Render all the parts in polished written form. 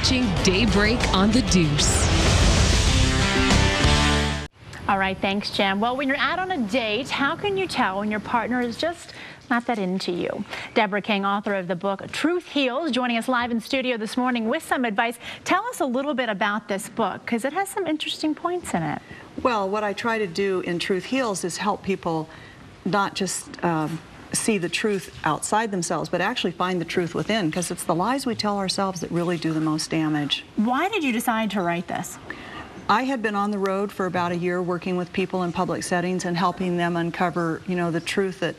watching Daybreak on the Deuce. All right, thanks, Jen. Well, when you're out on a date, how can you tell when your partner is just not that into you? Deborah King, author of the book Truth Heals, joining us live in studio this morning with some advice. Tell us a little bit about this book, because it has some interesting points in it. Well, what I try to do in Truth Heals is help people not just see the truth outside themselves, but actually find the truth within, because it's the lies we tell ourselves that really do the most damage. Why did you decide to write this? I had been on the road for about a year working with people in public settings and helping them uncover, the truth that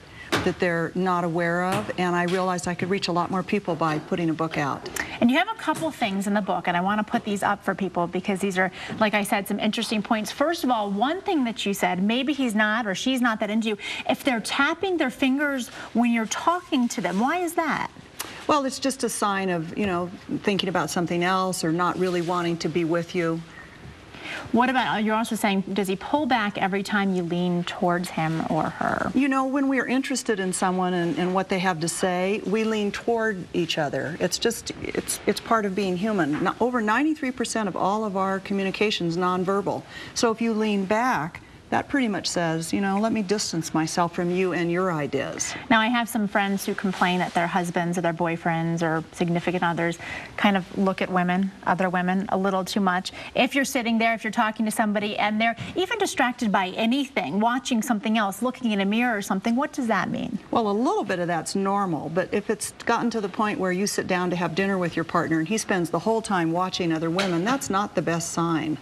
they're not aware of, and I realized I could reach a lot more people by putting a book out. And you have a couple things in the book, and I want to put these up for people because these are, like I said, some interesting points. First of all, one thing that you said, maybe he's not or she's not that into you, if they're tapping their fingers when you're talking to them, why is that? Well, it's just a sign of, thinking about something else or not really wanting to be with you. What about, you're also saying, does he pull back every time you lean towards him or her? When we're interested in someone and what they have to say, we lean toward each other. It's just, it's part of being human. Over 93% of all of our communication is nonverbal. So if you lean back, that pretty much says, let me distance myself from you and your ideas. Now, I have some friends who complain that their husbands or their boyfriends or significant others kind of look at other women, a little too much. If you're sitting there, if you're talking to somebody and they're even distracted by anything, watching something else, looking in a mirror or something, what does that mean? Well, a little bit of that's normal, but if it's gotten to the point where you sit down to have dinner with your partner and he spends the whole time watching other women, that's not the best sign.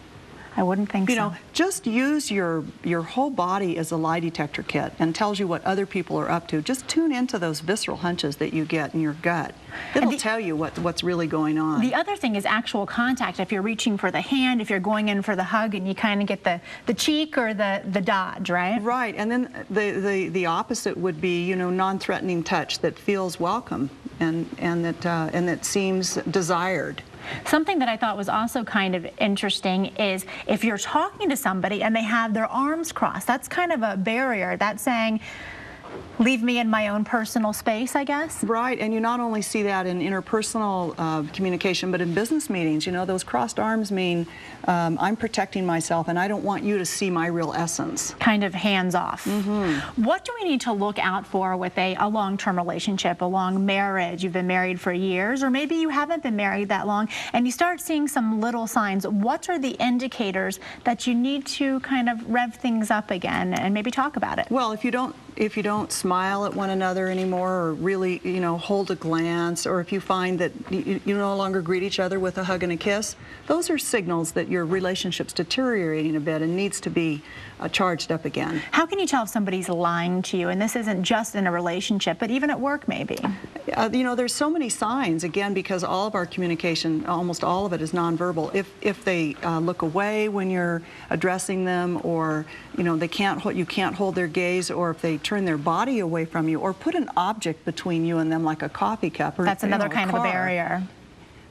I wouldn't think so. Just use your whole body as a lie detector kit and tells you what other people are up to. Just tune into those visceral hunches that you get in your gut. It'll tell you what's really going on. The other thing is actual contact. If you're reaching for the hand, if you're going in for the hug and you kind of get the cheek or the dodge, right? Right, and then the opposite would be, non-threatening touch that feels welcome and that seems desired. Something that I thought was also kind of interesting is if you're talking to somebody and they have their arms crossed, that's kind of a barrier. That's saying, leave me in my own personal space, I guess. Right, and you not only see that in interpersonal communication, but in business meetings. Those crossed arms mean I'm protecting myself and I don't want you to see my real essence. Kind of hands off. Mm-hmm. What do we need to look out for with a long-term relationship, a long marriage? You've been married for years, or maybe you haven't been married that long, and you start seeing some little signs. What are the indicators that you need to kind of rev things up again and maybe talk about it? Well, if you don't smile at one another anymore, or really, hold a glance, or if you find that you no longer greet each other with a hug and a kiss, those are signals that your relationship's deteriorating a bit and needs to be charged up again. How can you tell if somebody's lying to you? And this isn't just in a relationship, but even at work, maybe. There's so many signs, again, because all of our communication, almost all of it, is nonverbal. If they look away when you're addressing them, or you can't hold their gaze, or if they turn their body away from you, or put an object between you and them, like a coffee cup, or that's another kind of a barrier.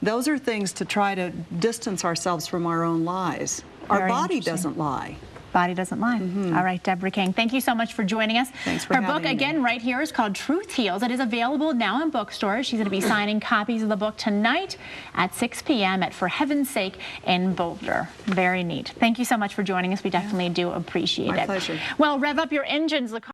Those are things to try to distance ourselves from our own lies. Our body doesn't lie. Body doesn't lie. Mm-hmm. All right, Deborah King, thank you so much for joining us. Thanks for having me. Her book, again, right here, is called Truth Heals. It is available now in bookstores. She's going to be signing copies of the book tonight at 6 p.m. at For Heaven's Sake in Boulder. Very neat. Thank you so much for joining us. We definitely do appreciate it. My pleasure. Well, rev up your engines.